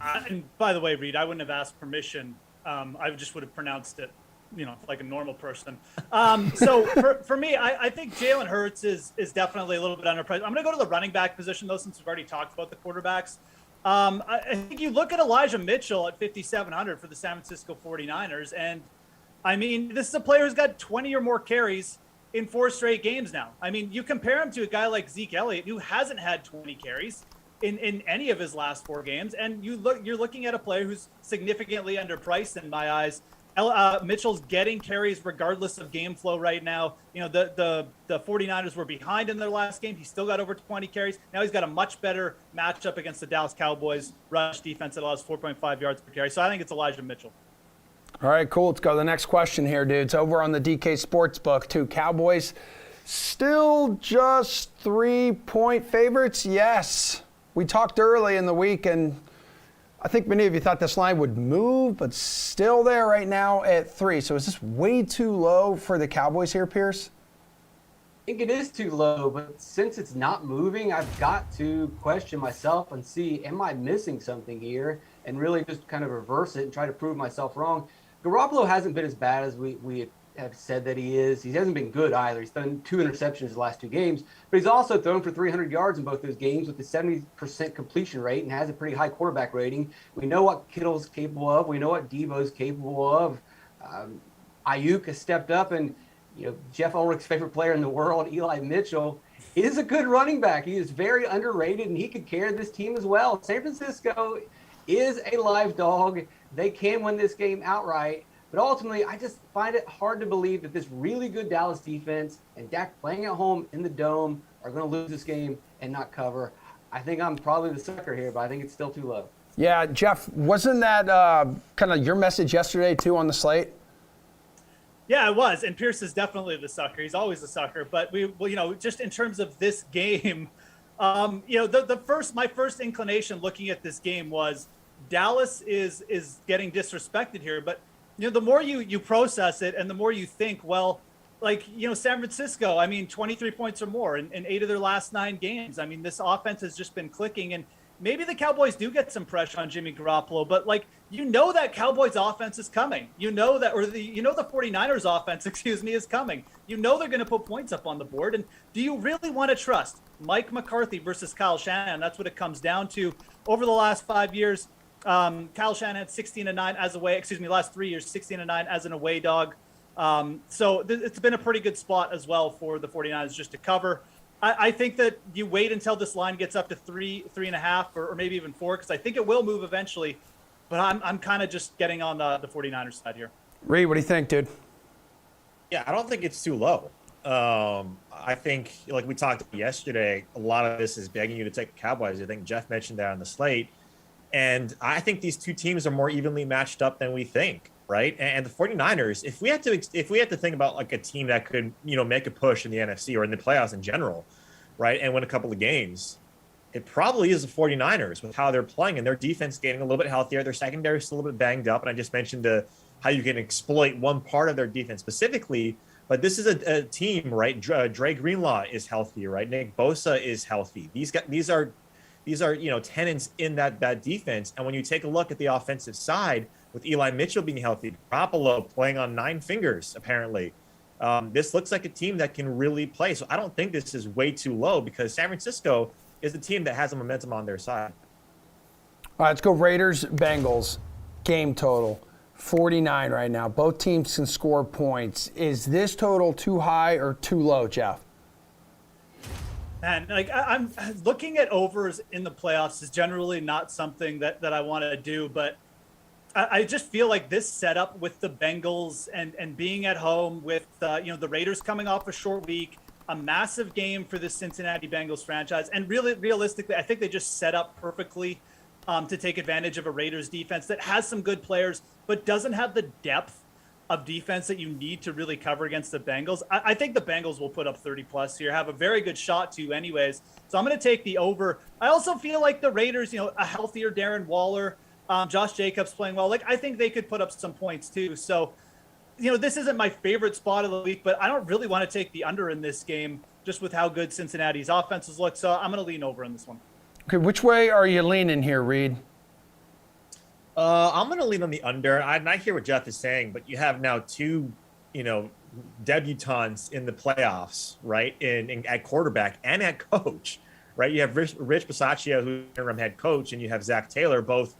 S10: And by the way, Reed, I wouldn't have asked permission. I just would have pronounced it, like a normal person. So for me, I think Jalen Hurts is definitely a little bit underpriced. I'm going to go to the running back position, though, since we've already talked about the quarterbacks. I think you look at Elijah Mitchell at 5,700 for the San Francisco 49ers. And, I mean, this is a player who's got 20 or more carries in 4 straight games now. I mean, you compare him to a guy like Zeke Elliott, who hasn't had 20 carries in any of his last 4 games. And you're looking at a player who's significantly underpriced in my eyes. Mitchell's getting carries regardless of game flow right now. The 49ers were behind in their last game. He still got over 20 carries. Now he's got a much better matchup against the Dallas Cowboys rush defense that allows 4.5 yards per carry. So I think it's Elijah Mitchell.
S1: All right, cool. Let's go to the next question here, dudes. Over on the DK Sportsbook, too. Cowboys still just 3-point favorites? Yes. We talked early in the week, and I think many of you thought this line would move, but still there right now at 3. So is this way too low for the Cowboys here, Pierce?
S3: I think it is too low, but since it's not moving, I've got to question myself and see, am I missing something here? And really just kind of reverse it and try to prove myself wrong. Garoppolo hasn't been as bad as we have said that he is. He hasn't been good either. He's thrown 2 interceptions the last 2 games, but he's also thrown for 300 yards in both those games with a 70% completion rate and has a pretty high quarterback rating. We know what Kittle's capable of. We know what Devo's capable of. Ayuk has stepped up, and Jeff Ulrich's favorite player in the world, Eli Mitchell, is a good running back. He is very underrated, and he could carry this team as well. San Francisco is a live dog. They can win this game outright. But ultimately, I just find it hard to believe that this really good Dallas defense and Dak playing at home in the Dome are going to lose this game and not cover. I think I'm probably the sucker here, but I think it's still too low.
S1: Yeah, Jeff, wasn't that kind of your message yesterday, too, on the slate?
S10: Yeah, it was. And Pierce is definitely the sucker. He's always the sucker. But just in terms of this game, my first inclination looking at this game was Dallas is getting disrespected here. But the more you process it and the more you think, San Francisco, 23 points or more in 8 of their last 9 games. I mean, this offense has just been clicking, and maybe the Cowboys do get some pressure on Jimmy Garoppolo, but that Cowboys offense is coming. The 49ers offense, is coming. They're going to put points up on the board. And do you really want to trust Mike McCarthy versus Kyle Shanahan? That's what it comes down to. Over the last 5 years, Kyle Shanahan had 16-9 as away. Last 3 years, 16-9 as an away dog. So it's been a pretty good spot as well for the 49ers just to cover. I think that you wait until this line gets up to 3.5, or maybe even 4, because I think it will move eventually. But I'm kind of just getting on the 49ers side here.
S1: Reed, what do you think, dude?
S2: Yeah, I don't think it's too low. I think, like we talked yesterday, a lot of this is begging you to take the Cowboys. I think Jeff mentioned that on the slate. And I think these two teams are more evenly matched up than we think, right? And the 49ers, if we had to think about like a team that could, make a push in the NFC or in the playoffs in general, right, and win a couple of games, it probably is the 49ers with how they're playing, and their defense getting a little bit healthier. Their secondary is still a little bit banged up, and I just mentioned how you can exploit one part of their defense specifically. But this is a team, right? Dre Greenlaw is healthy, right? Nick Bosa is healthy. These are tenants in that defense. And when you take a look at the offensive side, with Eli Mitchell being healthy, Garoppolo playing on 9 fingers, apparently, this looks like a team that can really play. So I don't think this is way too low, because San Francisco is the team that has the momentum on their side.
S1: All right, let's go Raiders, Bengals. Game total, 49 right now. Both teams can score points. Is this total too high or too low, Jeff?
S10: And I'm looking at overs in the playoffs is generally not something that I want to do, but I just feel like this setup with the Bengals and being at home with the Raiders coming off a short week, a massive game for the Cincinnati Bengals franchise, and really realistically, I think they just set up perfectly to take advantage of a Raiders defense that has some good players but doesn't have the depth of defense that you need to really cover against the Bengals. I think the Bengals will put up 30 plus here, have a very good shot to anyways. So I'm going to take the over. I also feel like the Raiders, a healthier Darren Waller, Josh Jacobs playing well. Like, I think they could put up some points too. So, this isn't my favorite spot of the week, but I don't really want to take the under in this game just with how good Cincinnati's offenses look. So I'm going to lean over in this one.
S1: Okay, which way are you leaning here, Reed?
S2: I'm going to lean on the under. I hear what Jeff is saying, but you have now two, debutantes in the playoffs, right? At quarterback and at coach, right? You have Rich Bisaccia, who's interim head coach, and you have Zach Taylor, both,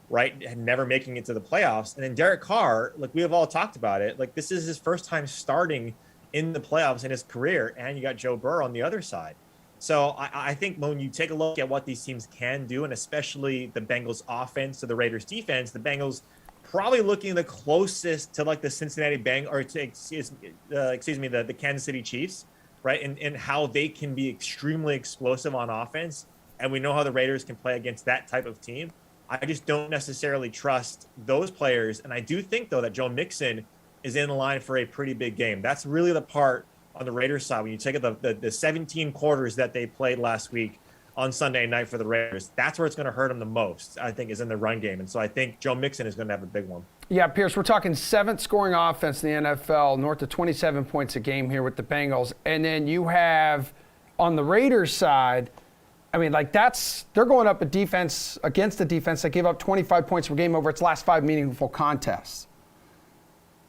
S2: right, never making it to the playoffs. And then Derek Carr, like we have all talked about it, like this is his first time starting in the playoffs in his career, and you got Joe Burrow on the other side. So I think when you take a look at what these teams can do, and especially the Bengals offense to the Raiders defense, the Bengals probably looking the closest to like the Cincinnati the Kansas City Chiefs, right? And how they can be extremely explosive on offense. And we know how the Raiders can play against that type of team. I just don't necessarily trust those players. And I do think, though, that Joe Mixon is in line for a pretty big game. That's really the part on the Raiders side. When you take the 17 quarters that they played last week on Sunday night for the Raiders, that's where it's going to hurt them the most, I think, is in the run game. And so I think Joe Mixon is going to have a big one.
S1: Yeah, Pierce, we're talking 7th scoring offense in the NFL, north of 27 points a game here with the Bengals. And then you have on the Raiders side, I mean, like they're going up against a defense that gave up 25 points per game over its last 5 meaningful contests.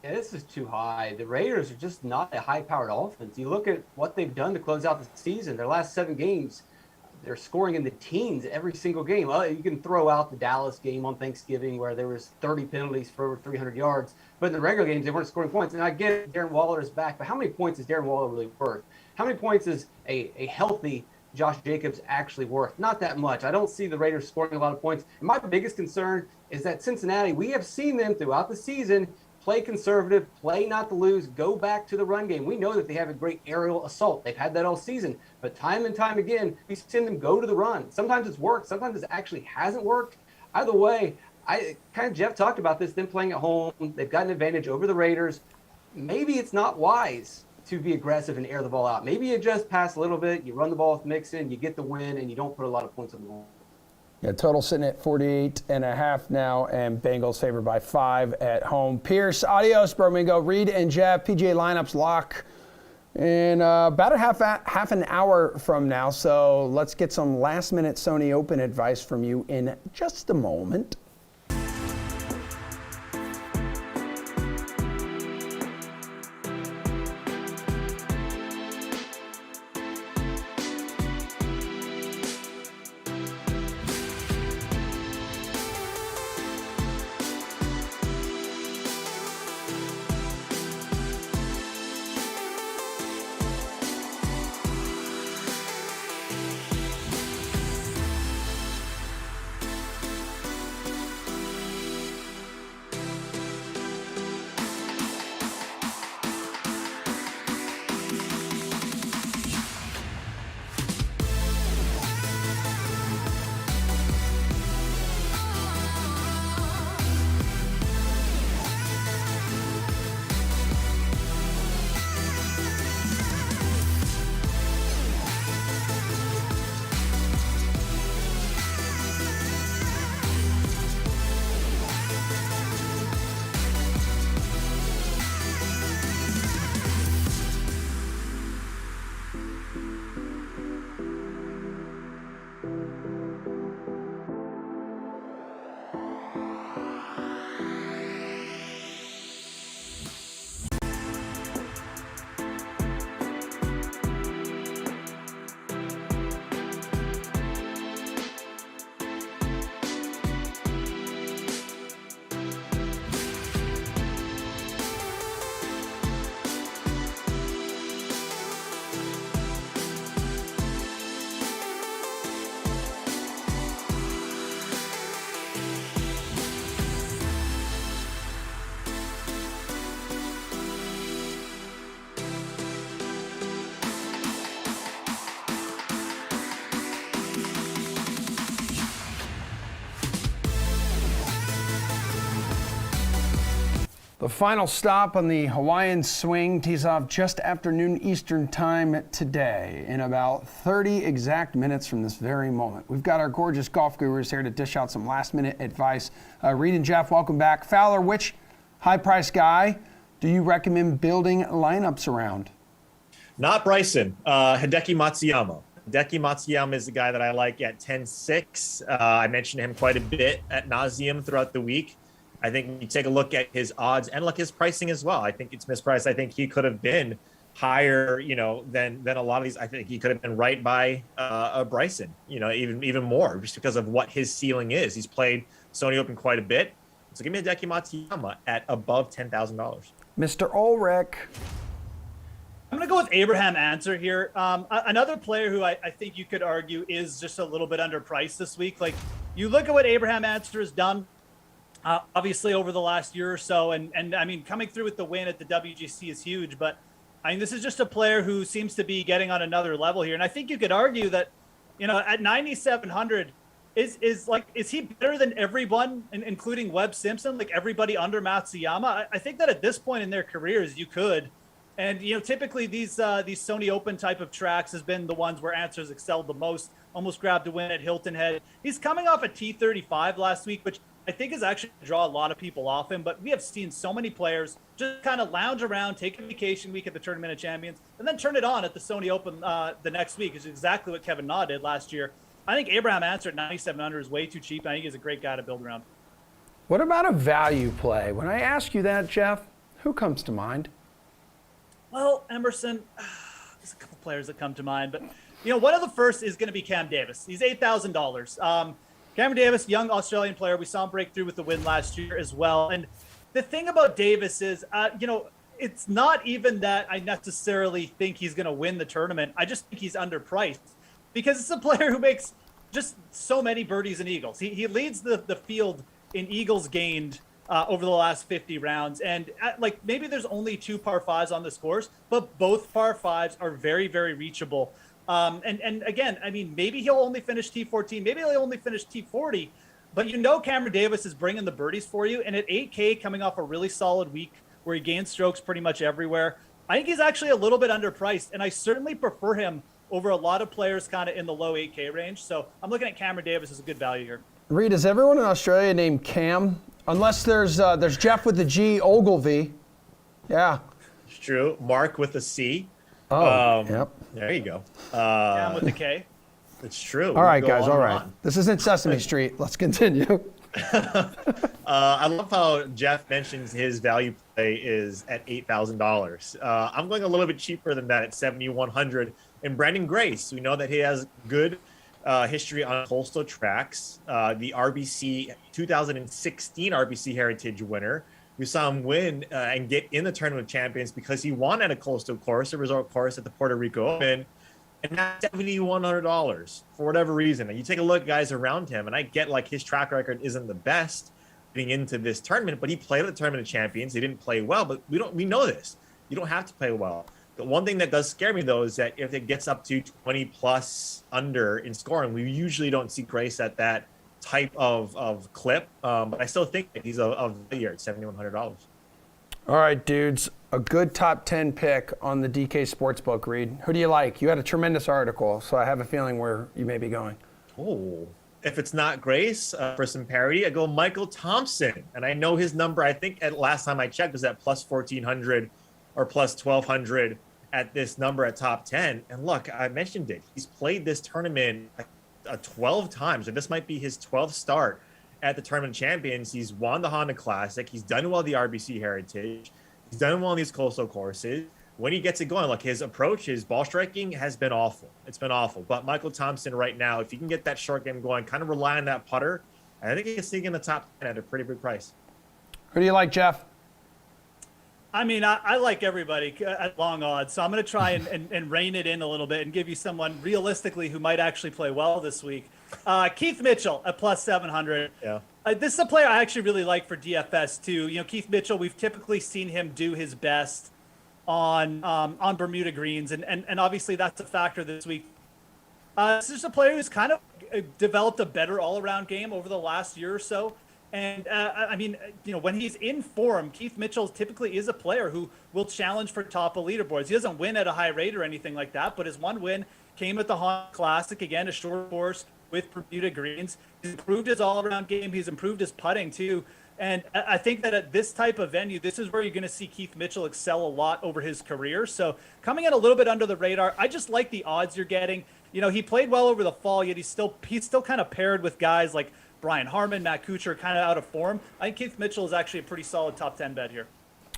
S3: Yeah, this is too high. The Raiders are just not a high-powered offense. You look at what they've done to close out the season. Their last 7 games, they're scoring in the teens every single game. Well, you can throw out the Dallas game on Thanksgiving where there was 30 penalties for over 300 yards. But in the regular games, they weren't scoring points. And I get it, Darren Waller is back. But how many points is Darren Waller really worth? How many points is a healthy Josh Jacobs actually worth? Not that much. I don't see the Raiders scoring a lot of points. And my biggest concern is that Cincinnati, we have seen them throughout the season play conservative, play not to lose, go back to the run game. We know that they have a great aerial assault. They've had that all season. But time and time again, we send them go to the run. Sometimes it's worked. Sometimes it actually hasn't worked. Either way, Jeff talked about this, them playing at home. They've got an advantage over the Raiders. Maybe it's not wise to be aggressive and air the ball out. Maybe you just pass a little bit, you run the ball with Mixon, you get the win, and you don't put a lot of points on the board.
S1: Yeah, total sitting at 48.5 now, and Bengals favored by 5 at home. Pierce, adios, Bromingo. Reed and Jeff, PGA lineups lock in about a half an hour from now. So let's get some last-minute Sony Open advice from you in just a moment. The final stop on the Hawaiian swing tees off just after noon Eastern time today in about 30 exact minutes from this very moment. We've got our gorgeous golf gurus here to dish out some last-minute advice. Reed and Jeff, welcome back. Fowler, which high-price guy do you recommend building lineups around?
S2: Not Bryson, Hideki Matsuyama. Hideki Matsuyama is the guy that I like at 10-6. I mentioned him quite a bit at nauseum throughout the week. I think you take a look at his odds and look his pricing as well. I think it's mispriced. I think he could have been higher, than a lot of these. I think he could have been right by Bryson, even more, just because of what his ceiling is. He's played Sony Open quite a bit. So give me Hideki Matsuyama at above $10,000.
S1: Mr. Ulrich.
S10: I'm going to go with Abraham Answer here. Another player who I think you could argue is just a little bit underpriced this week. Like, you look at what Abraham Answer has done, obviously over the last year or so, and I mean, coming through with the win at the WGC is huge, but I mean, this is just a player who seems to be getting on another level here. And I think you could argue that, at 9,700, is he better than everyone, including Webb Simpson, like everybody under Matsuyama? I think that at this point in their careers, you could. And, typically these Sony Open type of tracks has been the ones where Answers excelled the most, almost grabbed a win at Hilton Head. He's coming off a T35 last week, which I think is actually draw a lot of people off him, but we have seen so many players just kind of lounge around, take a vacation week at the Tournament of Champions, and then turn it on at the Sony Open the next week, which is exactly what Kevin Na did last year. I think Abraham Answer at 9,700 is way too cheap. I think he's a great guy to build around.
S1: What about a value play? When I ask you that, Jeff, who comes to mind?
S10: Well, Emerson, there's a couple players that come to mind, but one of the first is going to be Cam Davis. He's $8,000. Cameron Davis, young Australian player. We saw him break through with the win last year as well. And the thing about Davis is, it's not even that I necessarily think he's going to win the tournament. I just think he's underpriced because it's a player who makes just so many birdies and eagles. He leads the field in eagles gained over the last 50 rounds. And maybe there's only 2 par 5s on this course, but both par 5s are very, very reachable. And again, I mean, maybe he'll only finish T14, maybe he'll only finish T40, but Cameron Davis is bringing the birdies for you. And at 8K, coming off a really solid week where he gained strokes pretty much everywhere, I think he's actually a little bit underpriced. And I certainly prefer him over a lot of players kind of in the low 8K range. So I'm looking at Cameron Davis as a good value here.
S1: Reed, is everyone in Australia named Cam? Unless there's Jeff with the G, Ogilvy. Yeah.
S2: It's true. Mark with a C.
S1: Oh, yep.
S2: There you go.
S10: Cam with the K.
S2: It's true.
S1: All right, guys. All right. This isn't Sesame Street. Let's continue.
S2: I love how Jeff mentions his value play is at $8,000. I'm going a little bit cheaper than that at $7,100. And Brandon Grace, we know that he has good history on coastal tracks. The RBC 2016 RBC Heritage winner. We saw him win and get in the Tournament of Champions because he won at a coastal course, a resort course at the Puerto Rico Open, and that's $7,100 for whatever reason. And you take a look at guys around him, and I get his track record isn't the best getting into this tournament, but he played at the Tournament of Champions. He didn't play well, but we know this. You don't have to play well. The one thing that does scare me, though, is that if it gets up to 20 plus under in scoring, we usually don't see Grace at that type of clip. But I still think that he's a value at $7,100.
S1: All right, dudes. A good top 10 pick on the DK Sportsbook, Reed. Who do you like? You had a tremendous article, so I have a feeling where you may be going.
S2: Oh, if it's not Grace, for some parity, I go Michael Thompson. And I know his number, I think at last time I checked, was at plus 1,400 or plus 1,200 at this number at top 10. And look, I mentioned it. He's played this tournament 12 times, and this might be his 12th start at the Tournament of Champions. He's won the Honda Classic. He's done well at the RBC Heritage. He's done well on these coastal courses. When he gets it going, his approach, his ball striking has been awful. It's been awful. But Michael Thompson right now, if you can get that short game going, kind of rely on that putter, I think he can sneak in the top 10 at a pretty big price.
S1: Who do you like, Jeff?
S10: I mean, I like everybody at long odds, so I'm going to try and rein it in a little bit and give you someone realistically who might actually play well this week. Keith Mitchell at plus 700.
S2: Yeah.
S10: This is a player I actually really like for DFS too. Keith Mitchell, we've typically seen him do his best on Bermuda greens, and obviously that's a factor this week. This is a player who's kind of developed a better all-around game over the last year or so. And I mean, when he's in form, Keith Mitchell typically is a player who will challenge for top of leaderboards. He doesn't win at a high rate or anything like that, but his one win came at the Honda Classic, again, a short course with Bermuda greens. He's improved his all-around game. He's improved his putting too. And I think that at this type of venue, this is where you're going to see Keith Mitchell excel a lot over his career. So coming in a little bit under the radar, I just like the odds you're getting. He played well over the fall, yet he's still kind of paired with guys like Brian Harman, Matt Kuchar, kind of out of form. I think Keith Mitchell is actually a pretty solid top 10 bet here.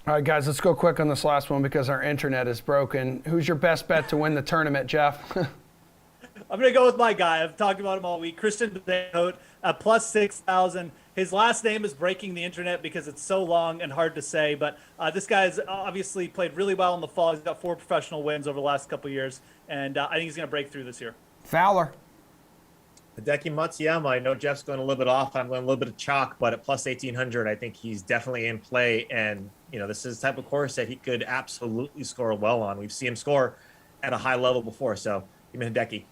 S1: All right, guys, let's go quick on this last one because our internet is broken. Who's your best bet to win the tournament, Jeff?
S10: I'm going to go with my guy. I've talked about him all week. Christian Bezout at plus 6,000. His last name is breaking the internet because it's so long and hard to say. But this guy's obviously played really well in the fall. He's got 4 professional wins over the last couple of years. And I think he's going to break through this year.
S1: Fowler.
S2: Hideki Matsuyama. I know Jeff's going a little bit off. I'm going a little bit of chalk, but at plus 1,800, I think he's definitely in play. And, this is the type of course that he could absolutely score well on. We've seen him score at a high level before. So give me Hideki.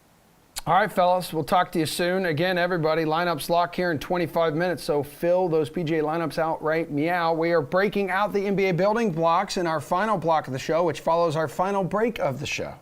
S1: All right, fellas, we'll talk to you soon. Again, everybody, lineups lock here in 25 minutes, so fill those PGA lineups out right meow. We are breaking out the NBA building blocks in our final block of the show, which follows our final break of the show.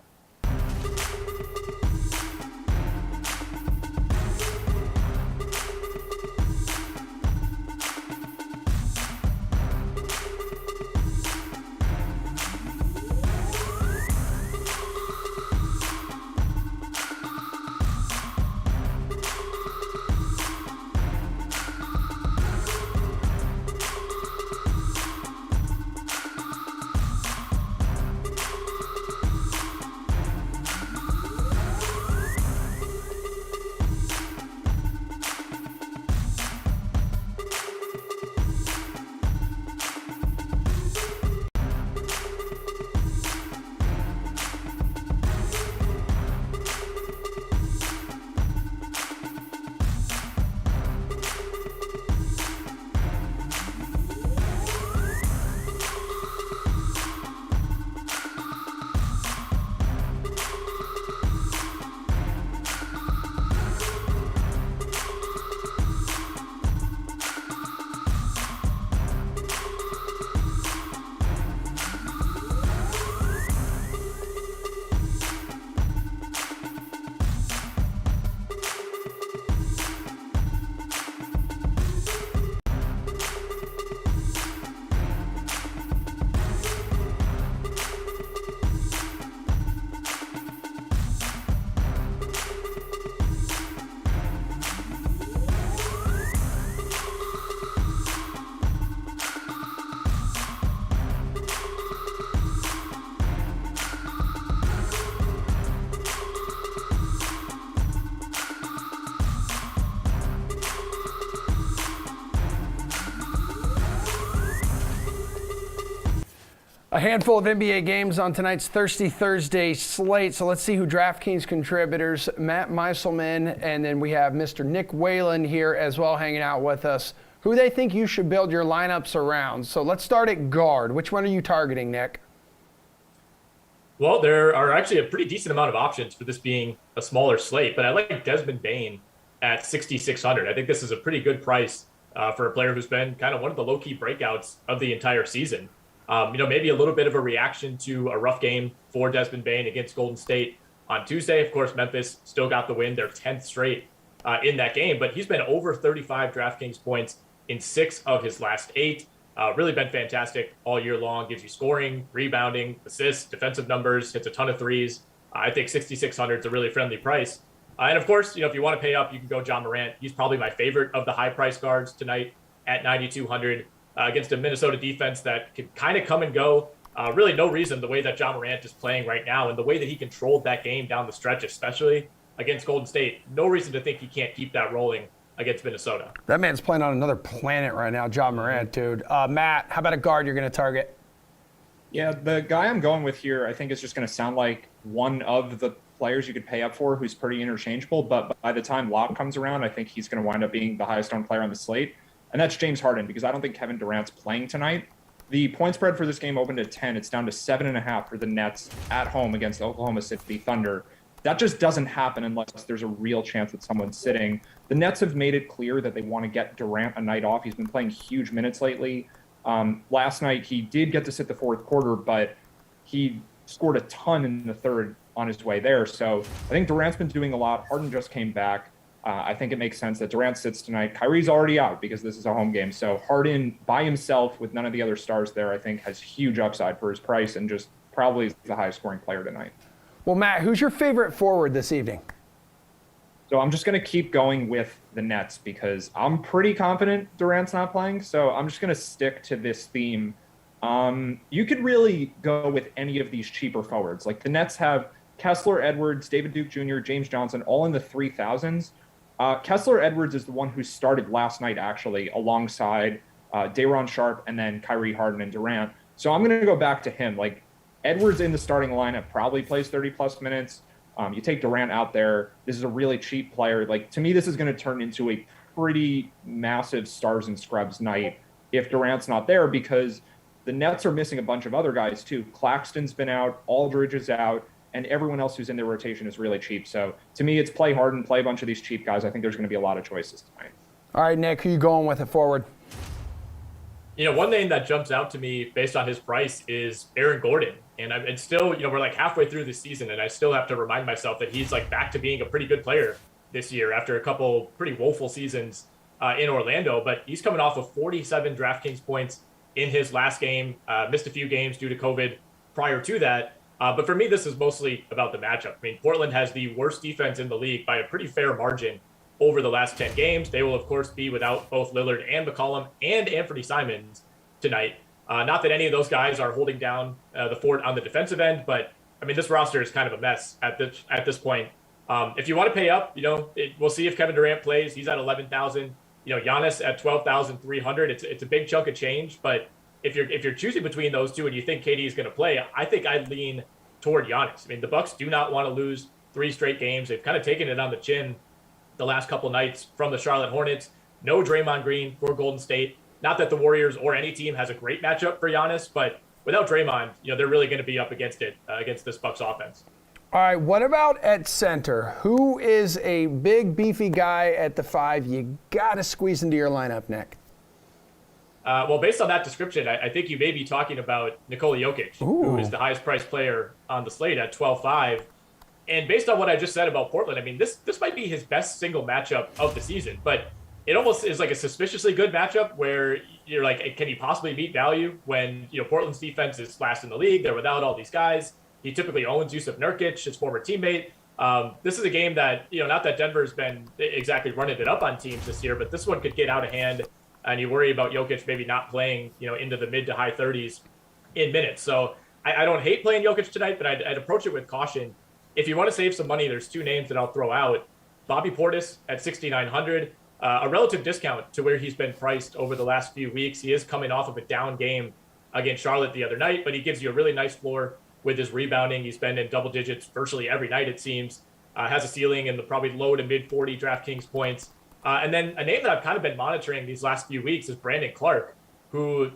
S1: A handful of NBA games on tonight's Thirsty Thursday slate. So let's see who DraftKings contributors, Matt Meiselman, and then we have Mr. Nick Whalen here as well hanging out with us, who they think you should build your lineups around. So let's start at guard. Which one are you targeting, Nick?
S11: Well, there are actually a pretty decent amount of options for this being a smaller slate, but I like Desmond Bane at 6,600. I think this is a pretty good price for a player who's been kind of one of the low-key breakouts of the entire season. Maybe a little bit of a reaction to a rough game for Desmond Bane against Golden State on Tuesday. Of course, Memphis still got the win, their 10th straight in that game, but he's been over 35 DraftKings points in 6 of his last 8. Really been fantastic all year long. Gives you scoring, rebounding, assists, defensive numbers, hits a ton of threes. I think 6,600 is a really friendly price. And of course, if you want to pay up, you can go John Morant. He's probably my favorite of the high price guards tonight at 9,200 against a Minnesota defense that can kind of come and go. Really no reason the way that John Morant is playing right now and the way that he controlled that game down the stretch, especially against Golden State. No reason to think he can't keep that rolling against Minnesota.
S1: That man's playing on another planet right now, John Morant, dude. Matt, how about a guard you're going to target?
S12: Yeah, the guy I'm going with here, I think is just going to sound like one of the players you could pay up for who's pretty interchangeable, but by the time lock comes around, I think he's going to wind up being the highest owned player on the slate. And that's James Harden, because I don't think Kevin Durant's playing tonight. The point spread for this game opened at 10. It's down to 7.5 for the Nets at home against Oklahoma City Thunder. That just doesn't happen unless there's a real chance that someone's sitting. The Nets have made it clear that they want to get Durant a night off. He's been playing huge minutes lately. Last night, he did get to sit the fourth quarter, but he scored a ton in the third on his way there. So I think Durant's been doing a lot. Harden just came back. I think it makes sense that Durant sits tonight. Kyrie's already out because this is a home game. So Harden by himself with none of the other stars there, I think has huge upside for his price and just probably is the highest scoring player tonight.
S1: Well, Matt, who's your favorite forward this evening?
S12: So I'm just going to keep going with the Nets because I'm pretty confident Durant's not playing. So I'm just going to stick to this theme. You could really go with any of these cheaper forwards. Like the Nets have Kessler, Edwards, David Duke Jr., James Johnson, all in the 3,000s. Kessler Edwards is the one who started last night, actually, alongside Day'Ron Sharpe and then Kyrie, Harden, and Durant. So I'm going to go back to him. Like Edwards in the starting lineup probably plays 30-plus minutes. You take Durant out there. This is a really cheap player. Like to me, this is going to turn into a pretty massive stars and scrubs night if Durant's not there because the Nets are missing a bunch of other guys too. Claxton's been out, Aldridge is out, and everyone else who's in their rotation is really cheap. So to me, it's play Harden, play a bunch of these cheap guys. I think there's going to be a lot of choices tonight.
S1: All right, Nick, who you going with at forward?
S11: One name that jumps out to me based on his price is Aaron Gordon. And it's still, we're like halfway through the season, and I still have to remind myself that he's like back to being a pretty good player this year after a couple pretty woeful seasons in Orlando. But he's coming off of 47 DraftKings points in his last game, missed a few games due to COVID prior to that. But for me, this is mostly about the matchup. I mean, Portland has the worst defense in the league by a pretty fair margin over the last 10 games. They will, of course, be without both Lillard and McCollum and Anthony Simons tonight. Not that any of those guys are holding down the fort on the defensive end, but I mean, this roster is kind of a mess at this point. If you want to pay up, we'll see if Kevin Durant plays. He's at 11,000. Giannis at 12,300. It's a big chunk of change, but if you're choosing between those two and you think KD is going to play, I think I'd lean toward Giannis. I mean, the Bucks do not want to lose 3 straight games. They've kind of taken it on the chin the last couple nights from the Charlotte Hornets. No Draymond Green for Golden State. Not that the Warriors or any team has a great matchup for Giannis, but without Draymond, they're really going to be up against it, against this Bucks offense.
S1: All right, what about at center? Who is a big, beefy guy at the 5 you got to squeeze into your lineup, Nick?
S11: Well, based on that description, I think you may be talking about Nikola Jokic, who is the highest priced player on the slate at 12.5. And based on what I just said about Portland, I mean, this might be his best single matchup of the season, but it almost is like a suspiciously good matchup where you're like, can he possibly beat value when, Portland's defense is last in the league? They're without all these guys. He typically owns Jusuf Nurkic, his former teammate. This is a game that, not that Denver's been exactly running it up on teams this year, but this one could get out of hand. And you worry about Jokic maybe not playing, into the mid to high 30s in minutes. So I don't hate playing Jokic tonight, but I'd approach it with caution. If you want to save some money, there's 2 names that I'll throw out. Bobby Portis at 6,900, a relative discount to where he's been priced over the last few weeks. He is coming off of a down game against Charlotte the other night, but he gives you a really nice floor with his rebounding. He's been in double digits virtually every night, it seems. Has a ceiling in the probably low to mid 40 DraftKings points. And then a name that I've kind of been monitoring these last few weeks is Brandon Clark, who,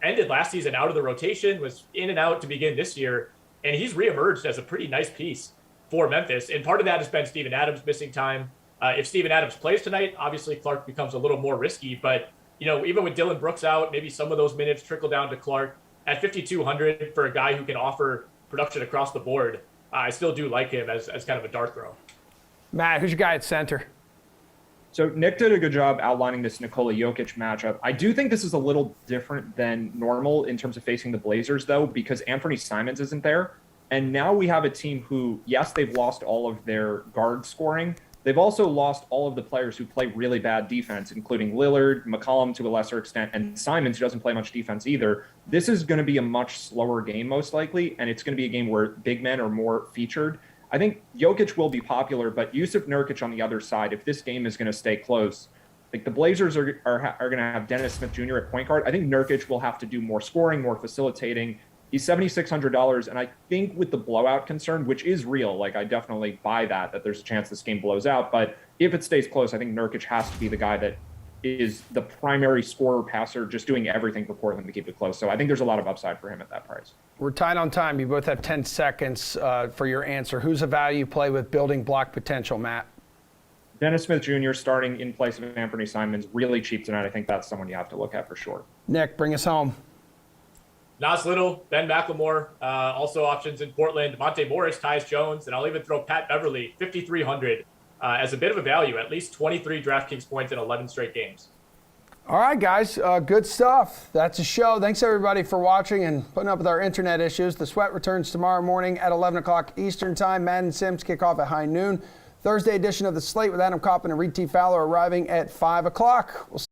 S11: ended last season out of the rotation, was in and out to begin this year, and he's reemerged as a pretty nice piece for Memphis. And part of that has been Steven Adams missing time. If Steven Adams plays tonight, obviously Clark becomes a little more risky, but, even with Dylan Brooks out, maybe some of those minutes trickle down to Clark. At 5,200 for a guy who can offer production across the board, I still do like him as kind of a dart throw.
S1: Matt, who's your guy at center?
S12: So Nick did a good job outlining this Nikola Jokic matchup. I do think this is a little different than normal in terms of facing the Blazers, though, because Anthony Simons isn't there. And now we have a team who, yes, they've lost all of their guard scoring. They've also lost all of the players who play really bad defense, including Lillard, McCollum to a lesser extent, and Simons, who doesn't play much defense either. This is going to be a much slower game, most likely, and it's going to be a game where big men are more featured. I think Jokic will be popular, but Jusuf Nurkic on the other side, if this game is going to stay close, like the Blazers are going to have Dennis Smith Jr. at point guard. I think Nurkic will have to do more scoring, more facilitating. He's $7,600, and I think with the blowout concern, which is real, like I definitely buy that there's a chance this game blows out. But if it stays close, I think Nurkic has to be the guy that is the primary scorer passer, just doing everything for Portland to keep it close. So I think there's a lot of upside for him at that price.
S1: We're tied on time. You both have 10 seconds for your answer. Who's a value play with building block potential, Matt?
S12: Dennis Smith Jr. starting in place of Anthony Simons, really cheap tonight. I think that's someone you have to look at for sure.
S1: Nick, bring us home.
S11: Nas Little, Ben McLemore, also options in Portland. Monte Morris, Tyus Jones, and I'll even throw Pat Beverly, 5,300, as a bit of a value, at least 23 DraftKings points in 11 straight games.
S1: All right, guys, good stuff. That's a show. Thanks, everybody, for watching and putting up with our internet issues. The Sweat returns tomorrow morning at 11 o'clock Eastern Time. Madden Sims kick off at high noon. Thursday edition of The Slate with Adam Koppen and Reed T. Fowler arriving at 5 o'clock. We'll see